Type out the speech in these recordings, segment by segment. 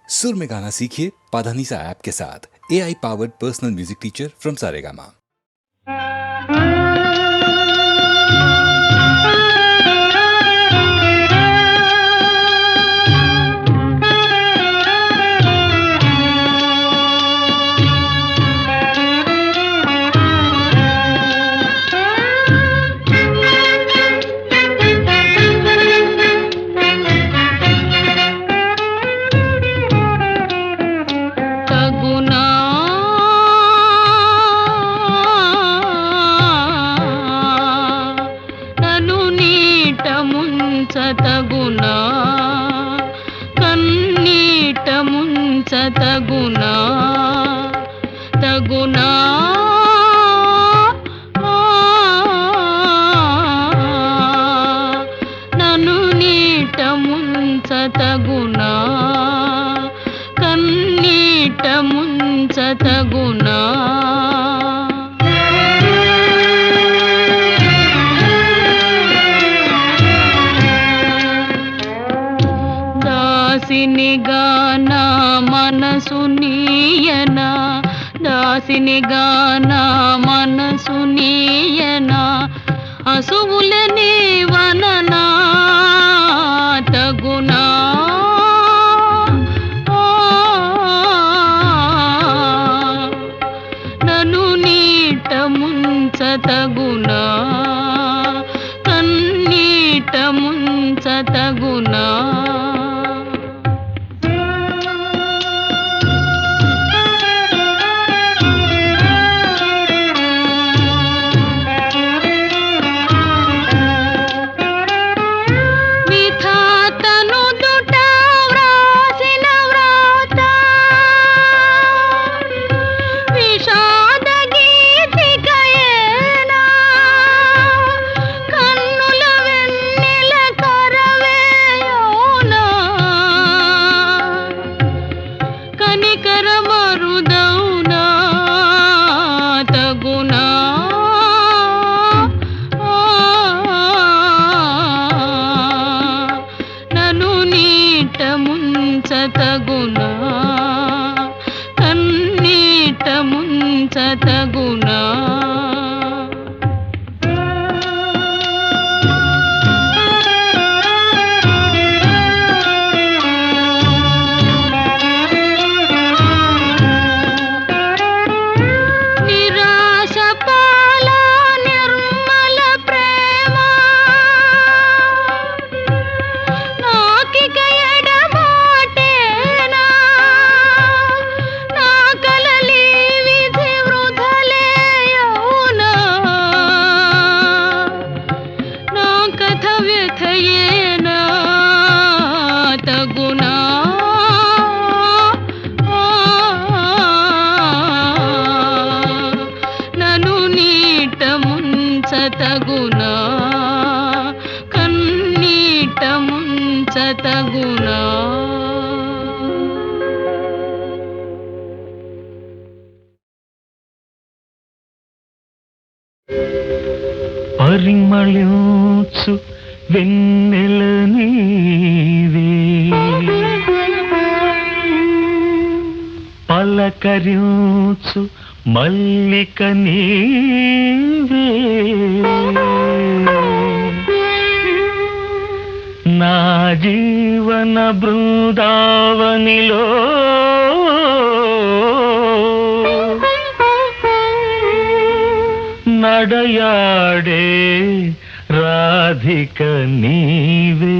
सुर में गाना सीखिए पाधानीसा ऐप के साथ। AI powered personal music teacher from Saregama. తగునా కన్నీట ముంచతగునా తగునా నన్ను నీట ముంచతగునా కన్నీట ముంచతగునా దాసినిగా నా మనసు నీయనా దాసినిగా నా మనసు నీయనా అసువులని వననా తగునా నన్ను నీట ముంచతగునా కన్నీట ముంచతగునా ముంచతగునా కన్నీట ముంచతగునా తగునా నన్ను నీట ముంచతగునా కన్నీట ముంచతగునా పరిమళించు వెన్నెల నీవే పలకరించు మల్లిక నీవే నా జీవన బృందావనిలో నడయాడే రాధిక నీవే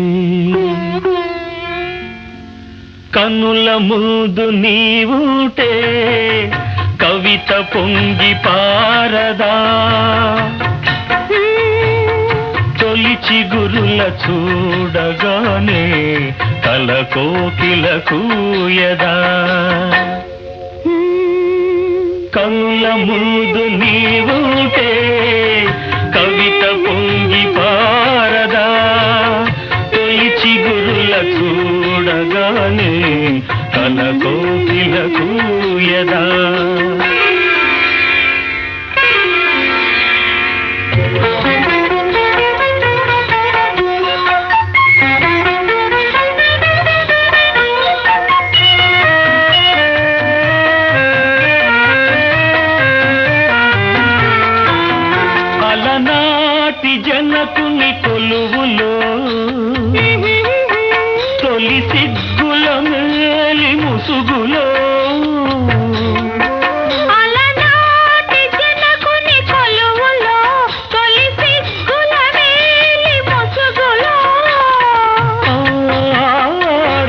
కన్నుల ముందు నీవుంటే కవిత పొంగి పారదా తొలి చిగురుల చూడగానే కల కోకిల కూయదా కన్నుల ముందు నీవుంటే కవిత పొంగి పారదా తొలి చిగురుల చూడగానే కల కోకిల కూయదా ముసుగులో అలనాటి జనకుని కొలువులో తొలి సిగ్గుల వేలి ముసుగులో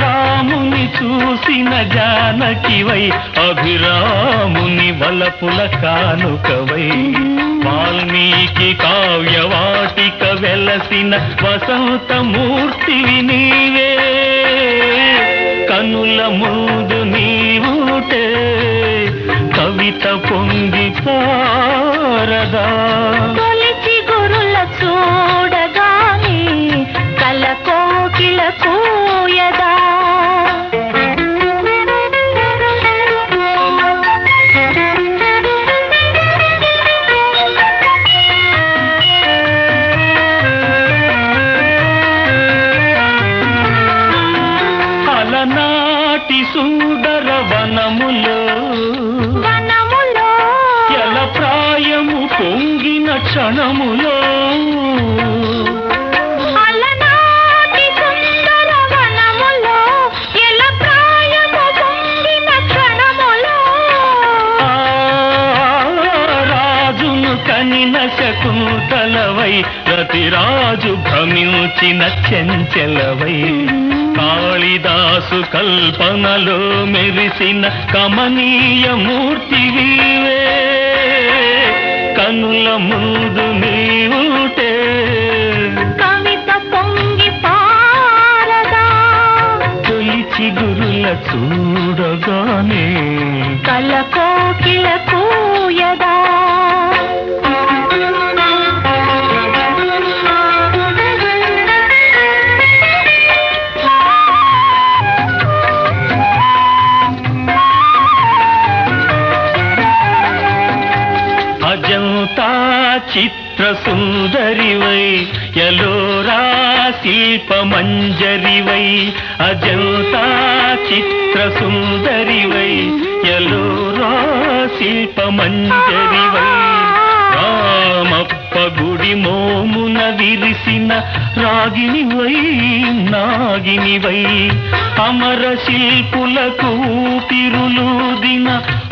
రాముని చూసిన జానకివై అభిరాముని వలపుల కానుకవై వాల్మీకి కావ్యవాటిక వెలసిన వసంతమూర్తివి నీవే కనుల ముందు నీవుటే కవిత పొంగి పారదా తొలిచి గురుల చూడగానే కల కోకిల కూయదా అలనాటి సుందర వనములో ఎల ప్రాయము పొంగిన క్షణములో అలనాటి సుందర వనములో ఎల ప్రాయము పొంగిన క్షణములో రాజును కనిన శకుంతలవై రతిరాజు భ్రమించిన చెంచెలవై కాళిదాసు కల్పనలో మెరిసిన కమనీయ మూర్తివీవే కనుల ముందు నీవుటే కవిత పొంగి పారదా తొలిచి గురుల చూడగానే కల కోకిల కూయదా అజంతా చిత్ర సుందరివై ఎలోరా శిల్ప మంజరివై అజంతా చిత్ర సుందరివై ఎలోరా శిల్ప మంజరివై రామప్ప గుడి మోమున విరిసిన రాగినివై నాగినివై అమర శిల్పులకు ఊపిరులూదిన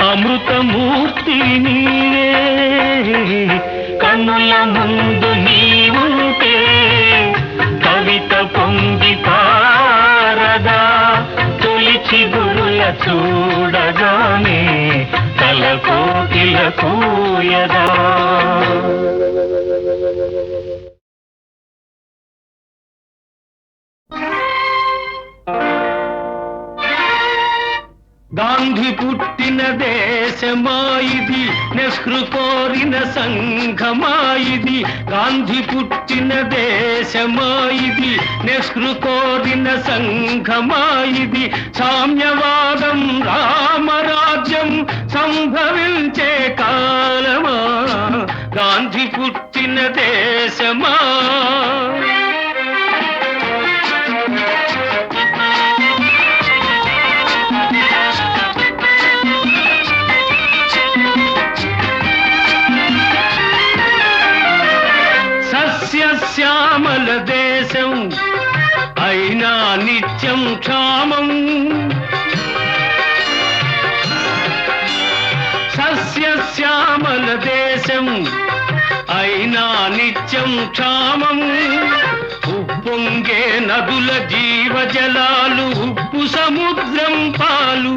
అమృతమూర్తి నీవే కన్నుల ముందు నీవుంటే కవిత పొంగి పారదా తొలిచి గురుల చూడగానే కల కోకిల కూయదా గాంధీ పుట్టిన దేశమాయిది నెహ్రూ కోరిన సంఘమాయిది గాంధీ పుట్టిన దేశమాయిది నెహ్రూ కోరిన సంఘమాయిది సామ్యవాదం రామరాజ్యం సంభవించే కాలమా గాంధీ పుట్టిన దేశమా శ్యామల దేశం అయినా నిత్యం క్షామం సస్యశ్యామల దేశం అయినా నిత్యం క్షామం ఉప్పొంగే నదుల జీవజలాలు ఉప్పు సముద్రం పాలు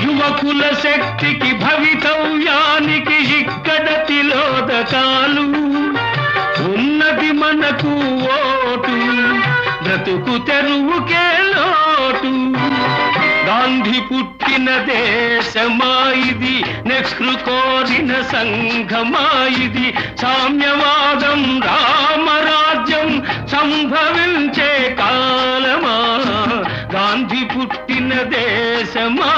యువకుల శక్తికి భవితవ్యానికి ఇక్కడ తిలోదకాలు ఉన్నది మనకు ఓటు బ్రతుకు తెరువుకే లోటు గాంధీ పుట్టిన దేశమాయిది నెహ్రూ కోరిన సంఘమాయిది సామ్యవాదం రామరాజ్యం సంభవించే కాలమా గాంధీ పుట్టిన దేశమా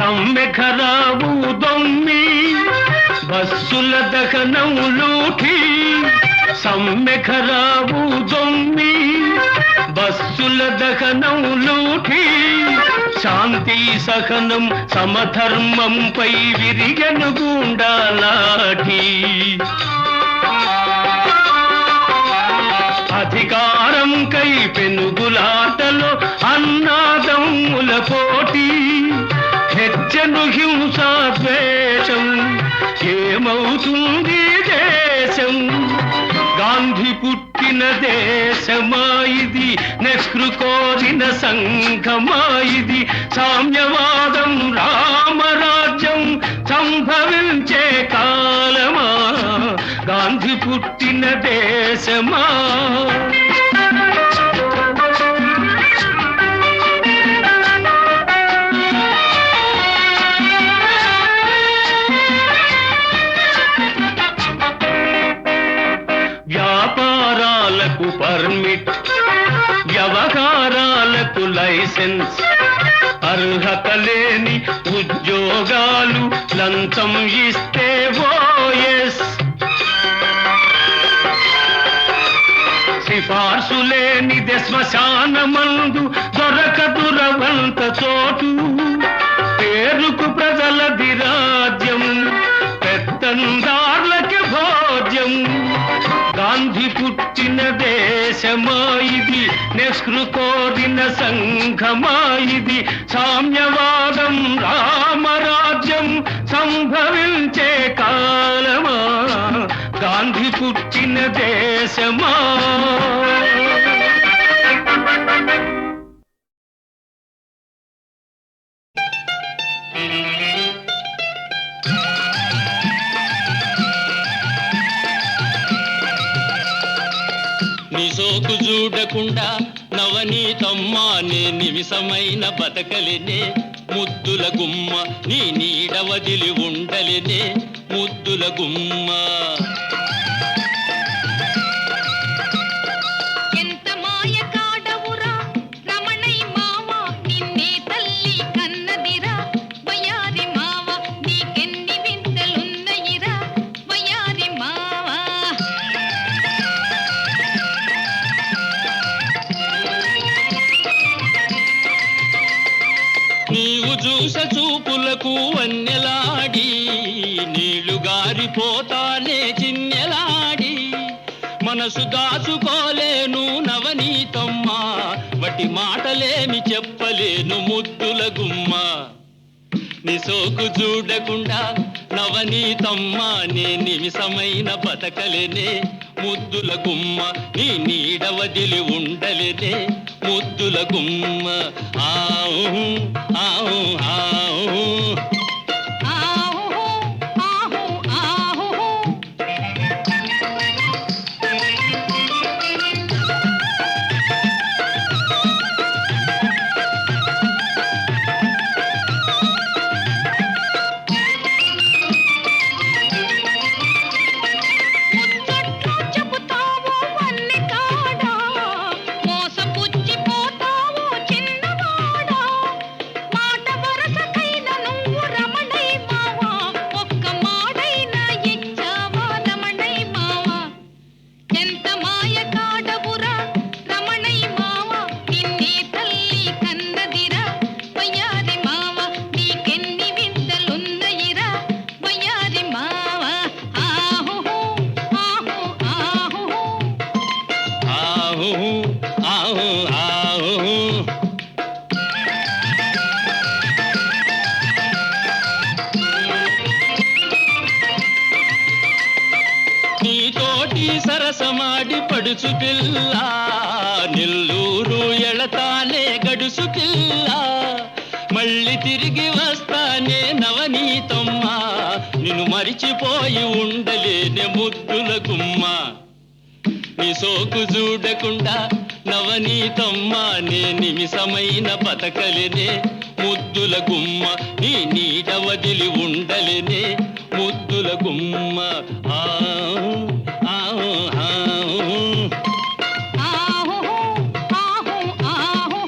సమ్మెఖరావు దొమ్మి బస్సుల దహనం లూఠి సమ్మెఖరావు దొమ్మి బస్సుల దహనం లూఠి శాంతి సహనం సమధర్మంపై విరిగను గుండాలాఠి అధికారం కై పెనుగులాటలో అన్నాదమ్ముల పోటీ హెచ్చను హింసా ద్వేషం ఏమవుతుంది దేశం గాంధీ పుట్టిన దేశమా ఇది నెహ్రు కోరిన సంఘమా ఇది సామ్యవాదం రామరాజ్యం సంభవించే కాలమా గాంధీ పుట్టిన దేశమా వ్యాపారాలకు పర్మిట్ వ్యవహారాలకు లైసెన్స్ అర్హత లేని ఉద్యోగాలు లంచం ఇస్తే ఓఎస్ సిఫార్సు లేనిదే శ్మశానమందు దొరకదురవంత చోటు పేరుకు ప్రజలది రాజ్యం పెత్తందార్లకి భోజ్యం గాంధీ పుట్టిన దేశమా ఇది నెహ్రు కోరిన సంఘమా ఇది సామ్యవాదం రామరాజ్యం సంభవించే కాలమా గాంధీ పుట్టిన దేశమా నీ సోకు చూడకుండా నవనీతమ్మా నే నిమిషమైన బతకలేనే ముద్దుల గుమ్మ నీ నీడ వదిలి ఉండలేనే ముద్దుల గుమ్మ ఎంత మాయ కాడవురా రమణై మావ నిన్నే తల్లి కన్నదిరా వయారి మావ నీకెన్ని వింతలున్నయిరా వయారి మావ నీవు చూస చూపులకు వన్నెలాడి నీళ్లు గారిపోతానే చిన్నెలాడి మనసు దాచుకోలేను నవనీతమ్మా వటి మాటలేమి చెప్పలేను ముద్దుల గుమ్మ నీ సోకు చూడకుండా నవనీతమ్మా నే నిమిషమైన బతకలేనే ముద్దుల గుమ్మ నీ నీడ వదిలి ఉండలేనే ముద్దుల గుమ్మ ఆవు ఆవు ఆవు ఆహు ఆహు ఆహు ముచ్చట్లు చెబుతావు వన్నె కాడా మోసపుచ్చిపోతావు చిన్నవాడా మాట వరసకైన నువ్వు రమణై మావా ఒక్క మాడైనా ఇచ్చావా రమణై మావా ఎంత మాయ కాడవురా రమణై మావా నిన్నే తల్లి కన్నదిరా వయారి మావా నీకెన్ని వింతలున్నయిరా వయారి మావా ఆహు ఆహు ఆహు ఆవు ఆవు ఆవు నీతోటి సరసమాడి పడుచు పిల్ల నెల్లూరు ఎళతానే గడుసు పిల్ల మళ్ళీ తిరిగి వస్తానే నవనీతమ్మా నిన్ను మరిచిపోయి ఉండలేనే ముద్దుల గుమ్మ నీ సోకు చూడకుండా నవనీతమ్మా నే నిమిషమైన బతకలేనే ముద్దుల గుమ్మ నీ నీడ వదిలి ఉండలేనే ముద్దుల గుమ్మ ఆవు ఆవు ఆవు ఆహు ఆహు ఆహు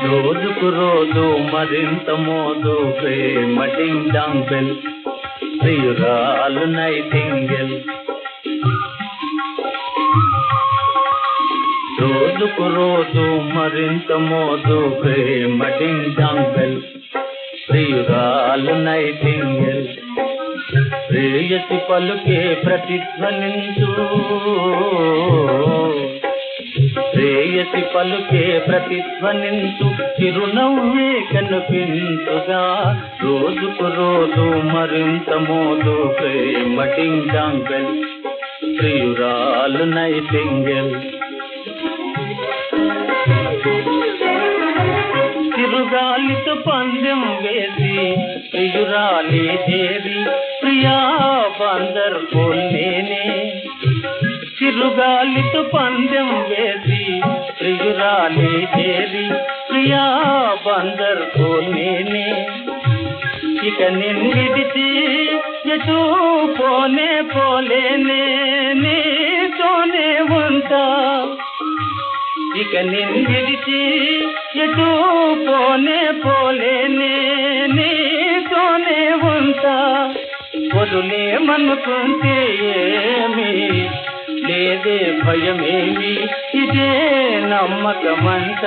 రోజుకు రోజు మరింత మోదు ప్రేమ డింగ్ డాంగ్ బెల్ ప్రియురాలు నైటింగేల్ రోజుకు రోజు మరింత మోదు ప్రేమ డింగ్ డాంగ్ బెల్ ప్రియురాలు నైటింగేల్ ప్రేయసి పలుకే ప్రతిధ్వనించు ప్రేయసి పలుకే ప్రతిధ్వనించు చిరునవ్వే కనిపించుగా రోజుకు రోజు మరింత మోదు ప్రేమ డింగ్ డాంగ్ బెల్ ప్రియురాలు నైటింగేల్ చిరుగాలితో పందెం వేసి ప్రియురాలి చేరి ప్రియా బందర్ కోల్నేనే చిరుగాలితో పందెం వేసి ప్రియురాలి చేరి ప్రియా బందర్ కోల్నేనే ఇక నిన్నిడిచి ఎటు పోనే పోలేనే నీతోనే ఉంటా ఇక నిన్నిడిచి ఎటు పోనే పోలేనే నీతోనే ఉంటా వదులేమనుకుంటే ఏమి లేదే భయమేమి ఇదే నమ్మకమంట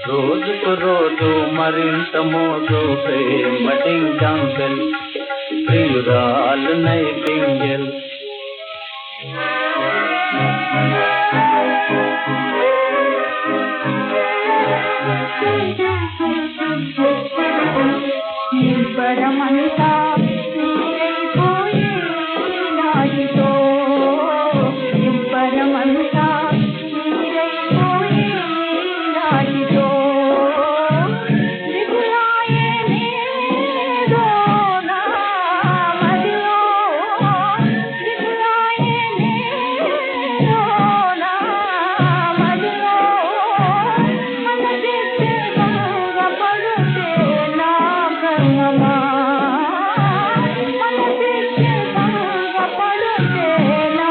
రోజుకు రోజు మరింత మోదు ప్రేమ డింగ్ డాంగ్ బెల్ ప్రియురాలు నైటింగేల్ పరమంతా నీరైపోయే నాటితో పరమంతా నీరైపోయే నాటితో దిగులాయే నేదో నా మదిలో దిగులాయే నేదో నా మదిలో మనసెత్తే గంగ పడుతే నా కర్మమా మనసెత్తే గంగ పడుతే నా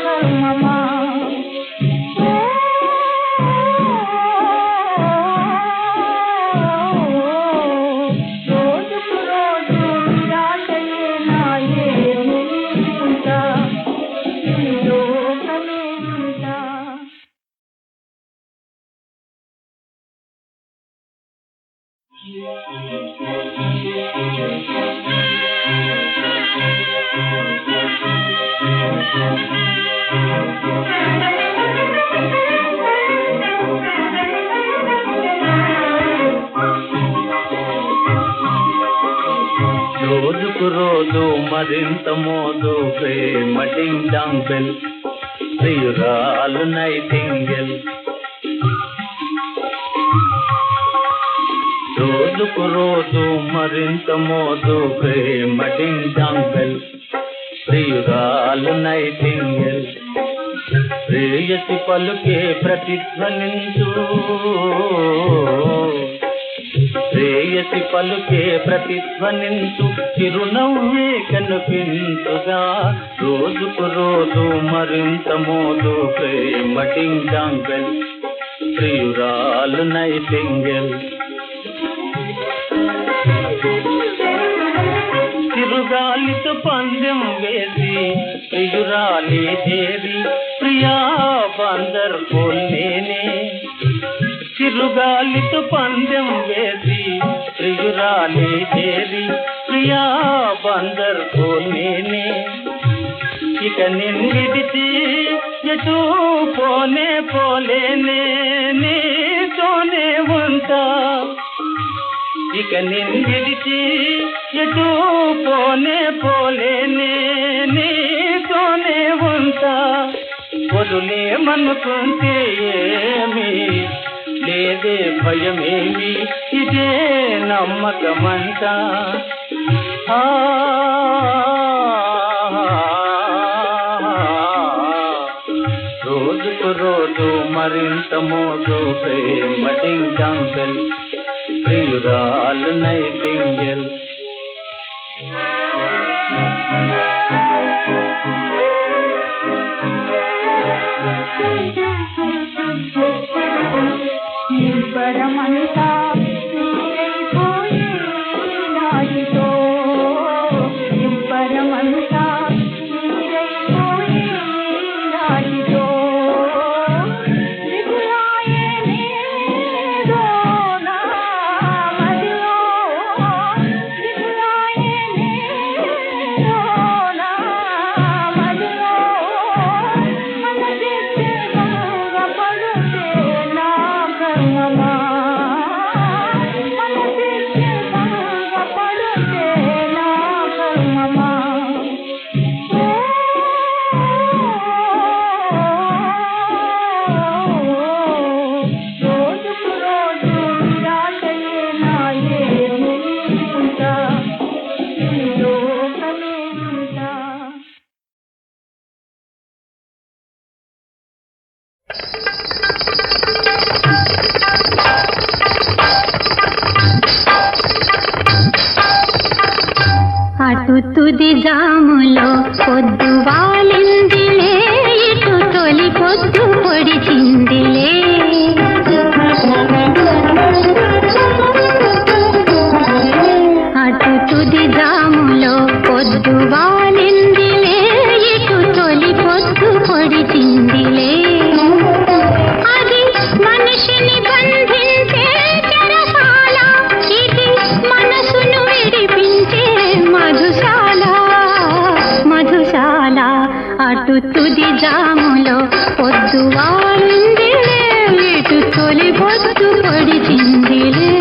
కర్మమా రోజుకు రోజు నిరాశయే నాయే ఉంటా ఈ లోకమే ఉంటా రోజుకు రోజు మరింత మోదు ప్రేమ డింగ్ డాంగ్ బెల్ ప్రియురాలు నైటింగేల్ రోజుకు రోజు మరింత మోదు ప్రేమ డింగ్ డాంగ్ బెల్ ప్రియురాలు నైటింగేల్ ప్రేయసి పలుకే ప్రతిధ్వనించు ప్రేయసి పలుకే ప్రతిధ్వనించు చిరునవ్వే కనిపించుగా రోజుకు రోజు మరింత మోదు ప్రేమ డింగ్ డాంగ్ బెల్ ప్రియురాలు నైటింగేల్ చిరుగాలితో పందెం వేసి ప్రియురాలి చేరి ప్రియా బందర్ కోల్నేనే చిరుగాలితో పందెం వేసి ప్రియురాలి చేరి ప్రియా బందర్ కోల్నేనే ఇక నిన్నిడిచి ఎటు పోనే పోలేనే నీతోనే ఉంటా ఇక నిన్నిడిచి ఎటు పోనే పోలేనే నీతోనే ఉంటా వదులేమనుకుంటే ఏమి లేదే భయమేమి ఇదే నమ్మకమంట మోజు మరింత మోజు ప్రేమ డింజంగల్ ప్రియురాలు నైటింగల్ నిబ్బరమంతా నీరైపోయి నాటితో నిబ్బరమంతా నీరైపోయి నాటితో దిగులాయే నీదో నా మదిలో దిగులాయే నీదో నా మదిలో మనసెత్తి గంగపడుతే నా కర్మమా మనసెత్తి గంగపడుతే నా కర్మమా రోజుకు రోజు నిరాశయే నాయే ఉంటా ఈ లోకమే ఉంటా. అటు తుది జాములో పొద్దు వాలిందిలే ఇటు తొలి పొద్దు పొడిచిందిలే అటు తుది జాములో పొద్దు వాలిందిలే ఇటు తొలి పొద్దు పొడిచిందిలే అది మనిషిని బంధించే చెరసాల ఇది మనసును విడిపించే మధుశాల మధుశాల అటు తుది జాములో పొద్దు వాలిందిలే ఇటు తొలి పొద్దు పొడిచిందిలే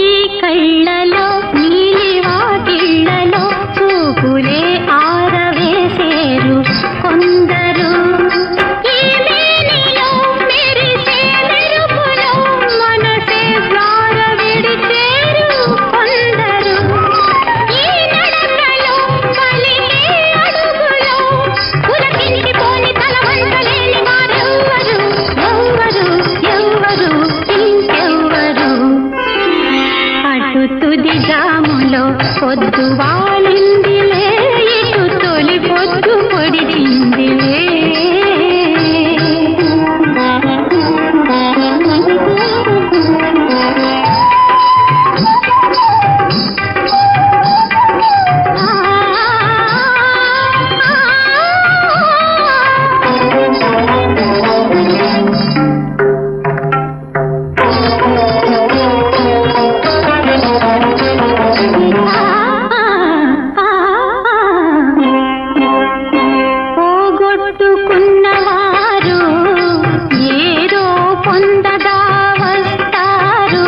ఈ కళ్ళలో నీలి వాకిళ్ళలో చూపులే ఆరవేసేరు కొందరు ఈ మేనిలో మెరిసే మెరుపులో మనసే ద్వార విడిచేరు కొందరు ఈ నడకలో పలికే అడుగులో పులకించిపోని తల వంచలేని వారెవ్వరు ఎవ్వరు ఎవ్వరు ఇంకెవ్వరు అటు తుది జాములో పొద్దు వాలిందిలే ఇటు తొలి పొద్దు పొడిచిందిలే పోగొట్టుకున్నవారు ఏదో పొందగా వస్తారు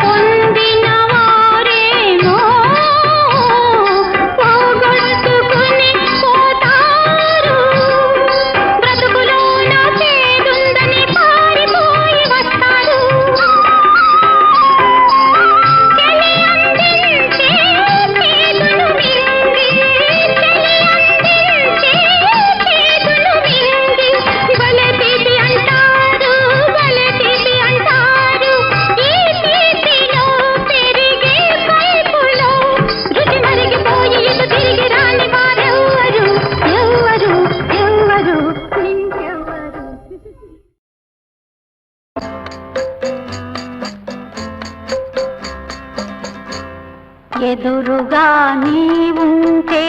పొందిన వారేమో పోగొట్టుకుని పోతారు బ్రతుకులోన పేదుందని పారిపోయి వస్తారు చెలి అందించే చేతులు మింగి చెలి అందించే చేతులు మింగి భలే తీపి అంటారు భలే తీపి అంటారు ఈ తీపిలో పెరిగే కైపులో రుచి మరిగిపోయి ఇటు తిరిగి రాని వారెవ్వరు ఎవ్వరు ఎవ్వరు ఇంకెవ్వరు ఎదురుగా నీవుంటే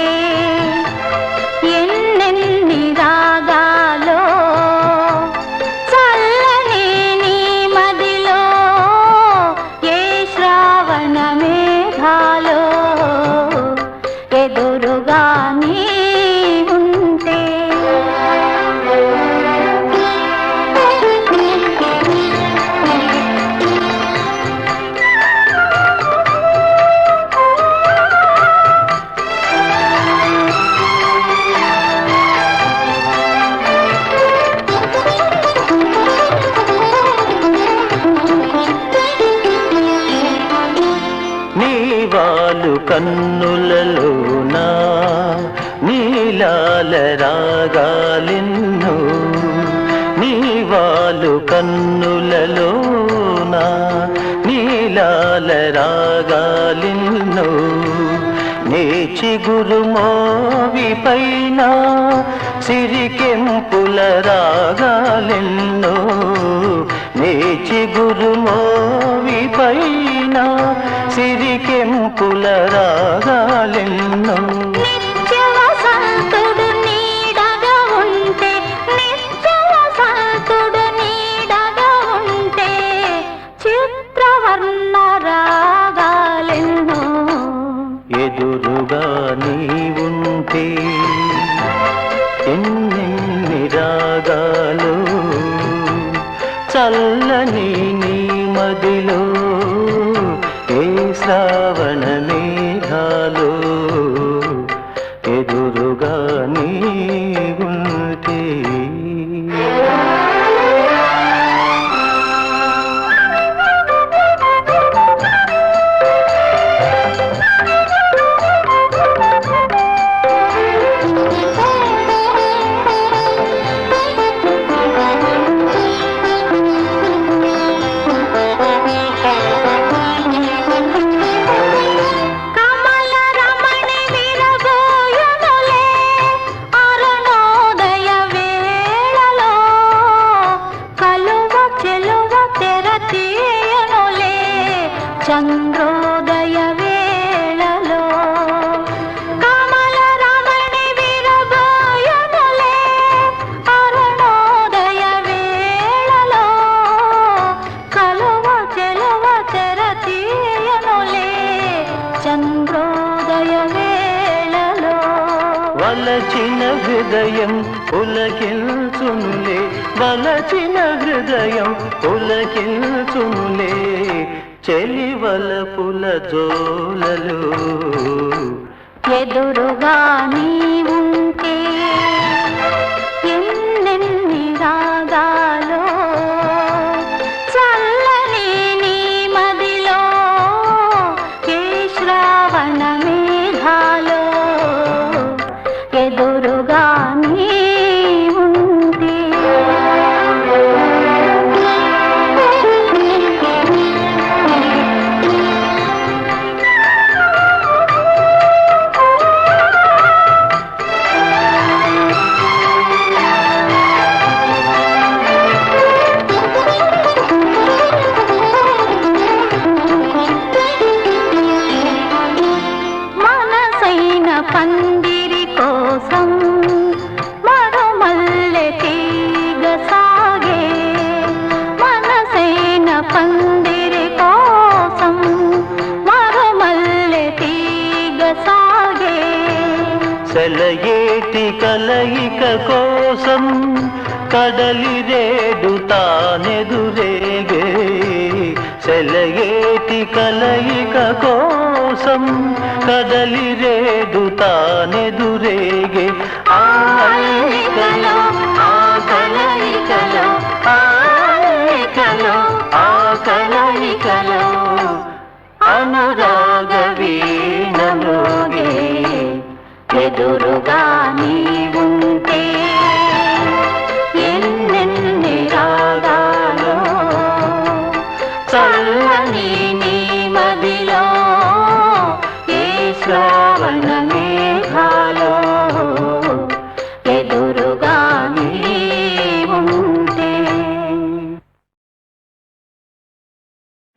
ఎన్నెన్ని రాగాలో చల్లని నీ మదిలో ఏ శ్రావణ మేఘాలో ఎదురుగా నీవుంటే కన్నులలోన నీలాల రాగాలెన్నో నీవాలు కన్నులలోన నీలాల రాగాలెన్నో నేచి గురుమోవి పైన సిరికెంపుల రాగాలెన్నో నేచి గురుమోవి పైన సిరికెంపుల రాగాలెన్నో నిత్య వసంతుడు నీడగా ఉంటే నిత్య వసంతుడు నీడగా ఉంటే చిత్రవర్ణ రాగాలెన్నో ఎదురుగా నీవుంటే ఎన్నెన్ని రాగాలు చల్లని నీ మదిలో ఏ శ్రావణ మేఘాలు ఎదురుగా నీవుంటే కమల రమణి విరబోయునులే అరుణోదయ వేళలో కలువ చెలువ తెరతీయనులే చంద్రోదయ వేళలో కమల రమణి విరబోయునులే అరుణోదయ వేళలో కలువ చెలువ తెరతీయనులే చంద్రోదయ వేళలో వలచిన హృదయం పులకిల్చునులే వలచిన హృదయం పులకిల్చునులే చెలివల పుల జోలలు ఎదురుగా నీవుంటే ఎన్నెన్ని రాగాలో చల్లని నీ మదిలో ఏ శ్రావణ మేఘాలో ఎదురుగా నీవుంటే మనసైన పందిరి కోసం మరుమల్లె తీగ సాగే మనసైన పందిరి కోసం మరుమల్లె తీగ సాగే సెలయేటి కలయిక కోసం కడలి రేడు తానెదురేగే సెలయేటి కలయిక కోసం కడలి రేడు తానెదురేగే ఆ కలయికలో ఆ కలయికలో ఆ కలయికలో ఆ కలయికలో అనురాగ వీణలోగే ఎదురుగా నీవుంటే ఎన్నెన్ని రాగాలో చల్లని నీ మదిలో ఏ శ్రావణ మేఘాలో ఎదురుగా నీవుంటే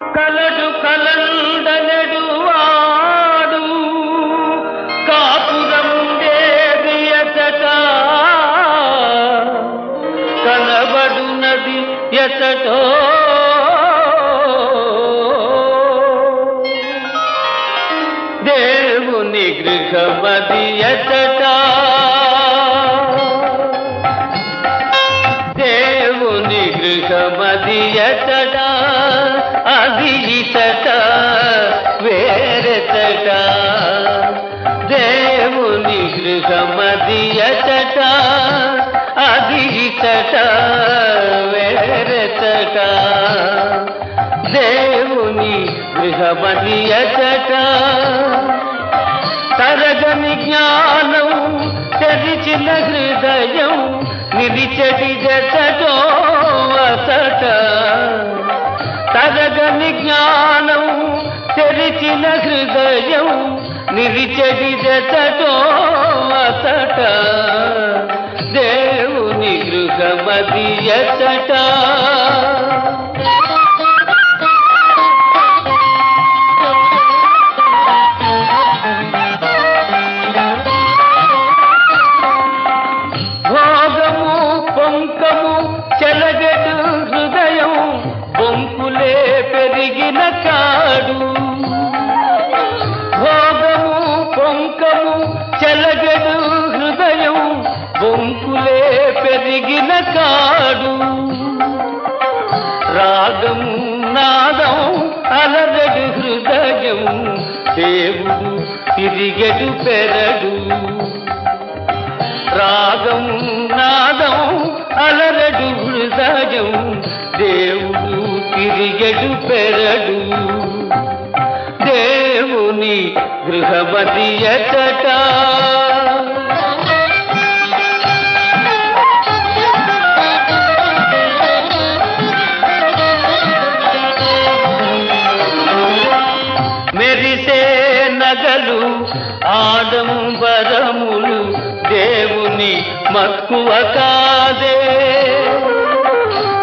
కలడు కలండనడు వాడు కాపురం దేవియచట కనబడునది ఎచటో దేవుని గృహమది ఎచట దేవుని గృహమది ఎచట అది ఇతట వేరెతట దేవుని గృహమది ఎచట అది ఇతట వేరెతట దేవుని గృహమది అచట తరగని జ్ఞానం తెరిచిన హృదయం నిలిచటి జటో అసట తరగని జ్ఞానం తెరిచిన హృదయం నిలిచటి జటో అసట దేవుని గృహమది అచట పెరిగిన కాడు రాగం నాదం అలరడు హృదయం దేవుడు తిరిగడు పెరడు రాగం నాదం అలరడు హృదయం దేవుడు తిరిగడు పెరడు దేవుని గృహమది అచట నగలు ఆడంబరములు దేవుని మక్కువ కాదే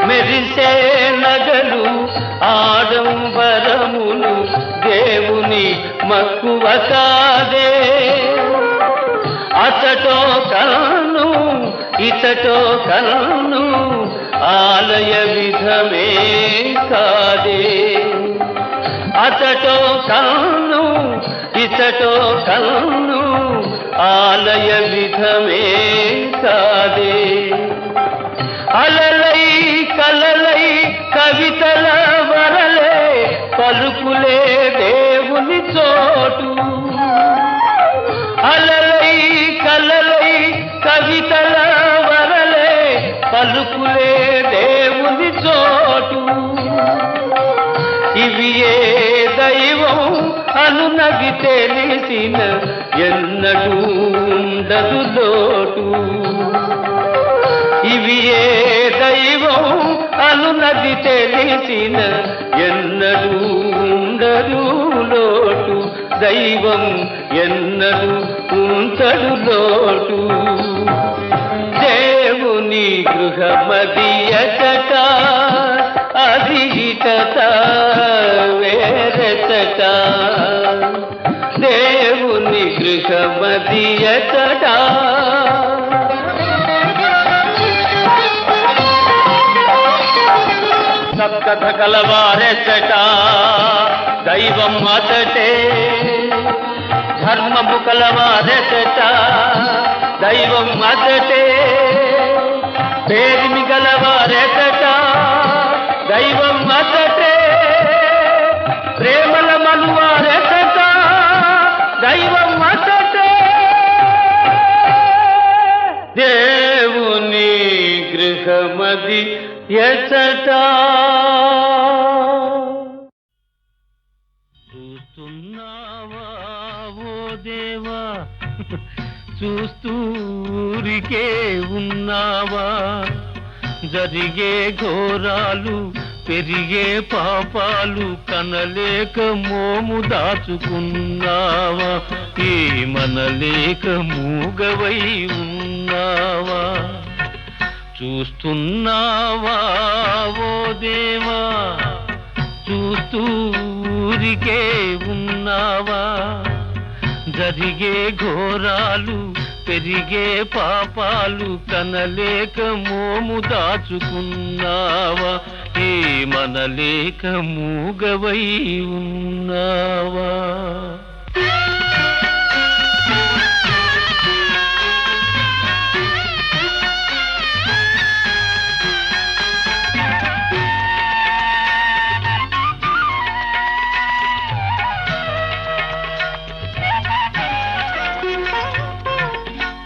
మెరిసే నగలు ఆడంబరములు దేవుని మక్కువ కాదే అతటో కన్ను ఇతటో కన్ను ఆలయ విధమే కాదే అతటో కన్ను ఇతటో కన్ను ఆలయ విధమే కాదే అలలై కలలై కవితల వరలే పలుకులే దేవుని చోటు అలలై కలలై కవితల వరలే పలుకులే దేవుని చోటు ఇవి ఏ దైవం అనునది తెలిసిన ఎన్నడూ ఉండదు లోటు ఇవి ఏ దైవం అనునది తెలిసిన ఎన్నడూ ఉండదు లోటు దైవం ఎన్నడూ ఉంచడు లోటు దేవుని గృహమది అచట అది ఇటట వేరచట దేవుని గృహమది అచట సప్తథ కలవారెచట దైవం అతటే ధర్మము కలవారెచట దైవం అతటే పేరిమి గలవారెచట దైవం అతటే ప్రేమల మనువారెచట దైవం అతటే దేవుని గృహమది ఎచట చూస్తున్నావా ఓ దేవా చూస్తూరికే ఉన్నావా జరిగే ఘోరాలు పెరిగే పాపాలు కనలేక మోము దాచుకున్నావా ఈ మనలేక మూగవై ఉన్నావా చూస్తున్నావా ఓ దేవా చూస్తూరికే ఉన్నావా జరిగే ఘోరాలు పెరిగే పాపాలు కనలేక మోము దాచుకున్నావా ఏ మనలేక మూగవై ఉన్నావా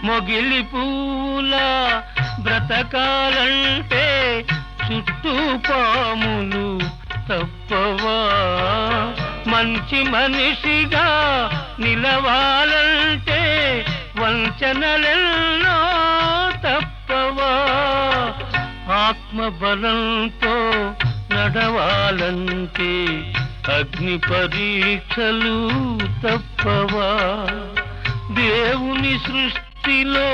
మొగిలి పూల బ్రతకాలంటే చుట్టూ పాములు తప్పవా మంచి మనిషిగా నిలవాలంటే వంచనలెన్నో తప్పవా, ఆత్మబలంతో నడవాలంటే అగ్ని పరీక్షలు తప్పవా, దేవుని సృష్టిలో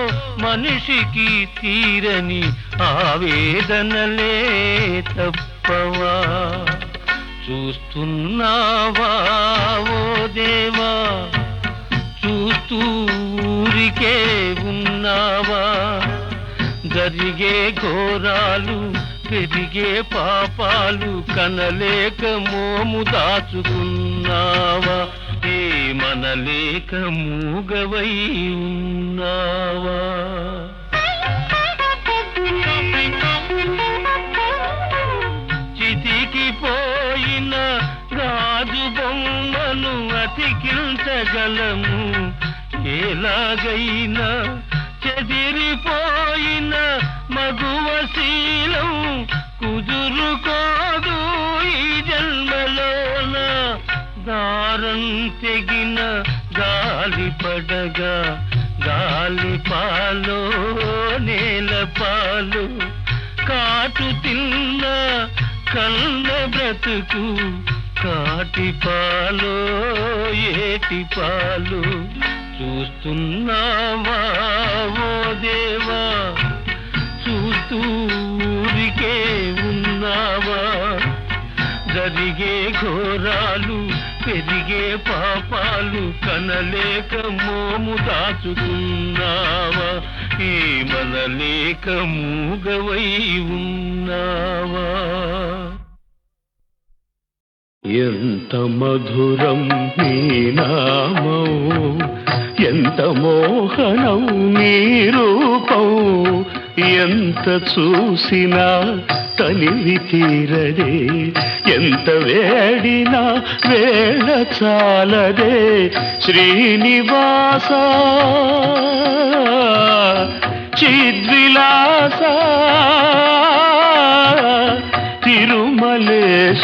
మనిషికి తీరని ఆవేదనలే తప్పవా. చూస్తున్నావా ఓ దేవా, చూస్తూ ఊరికే ఉన్నావా, జరిగే ఘోరాలు పెరిగే పాపాలు కనలేక మోము దాచుకున్నావా, మనలేక మూగవై ఉన్నావా. చితికి పోయిన రాజు బొమ్మను అతికించగలము, ఎలాగైనా చెదిరిపోయిన మగువ శీలం కుదురుకోదు ఈ జన్మలోన. దారం తెగిన గాలి పడగా గాలి పాలో నేల పాలు, కాటు తిన్న కళ్ళ బ్రతుకు కాటి పాలో ఏటి పాలు. చూస్తున్నావా ఓ దేవా, చూస్తూ ఊరికే ఉన్నావా, జరిగే ఘోరాలు పెరిగే పాపాలు కనలేక మోము దాచుకున్నావా, మనలేక మూగవై ఉన్నావా. ఎంత మధురం నీ నామం, ఎంత మోహనం నీ రూపం, ఎంత చూసినా తనివి తీరదే, ఎంత వేడినా వేళ చాలదే. శ్రీనివాస చిద్విలాస తిరుమలేశ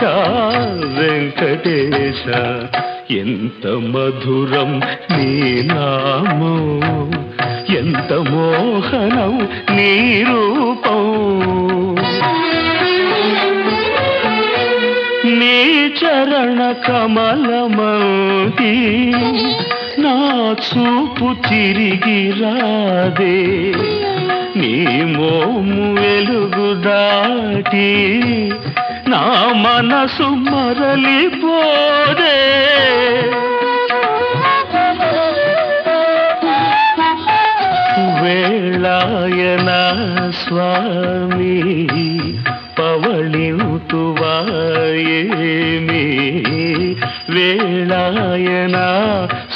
వెంకటేశ, ఎంత మధురం నీ నామం, ఎంత మోహనం నీ రూపం. నీ చరణ కమలమంతి నా చూపు తిరిగి రాదే, నీ మోము వెలుగు దాటి నా మనసు మరలిపోదే. వేళాయన స్వామి పవళింతువాయేమి, వేళాయన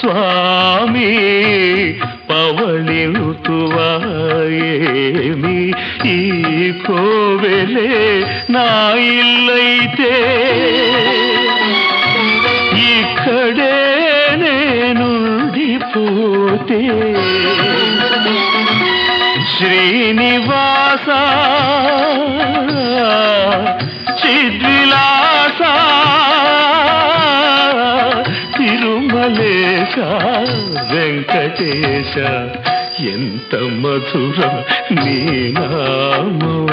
స్వామి పవళింతువాయేమి. ఈ కోవెలే నా ఇల్లైతే ఇక్కడే నేనుండిపోతే. శ్రీనివాస చిద్విలాస తిరుమలేశ వెంకటేశ, ఎంత మధురం నీ నామం.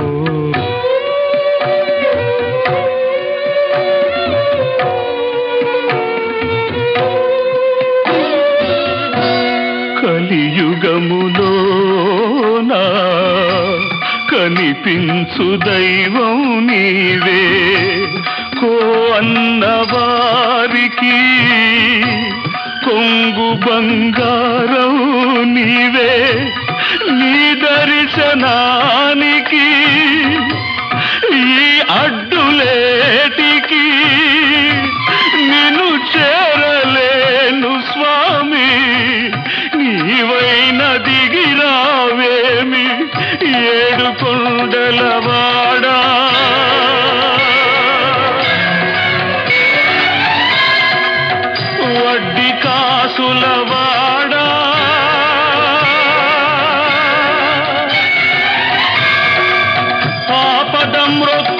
కలియుగములోనా కనిపించు దైవం నీవే, కో అన్నవారికి కొంగు బంగారం నీవే. నీ దర్శనానికి ఈ అడ్డులేటికి నిన్ను చేరలేను స్వామి, నీవైన దిగిరావేమి ఏడు కొండలవాడా. వడ్డీ కాసులవాడా, ఆపద మృత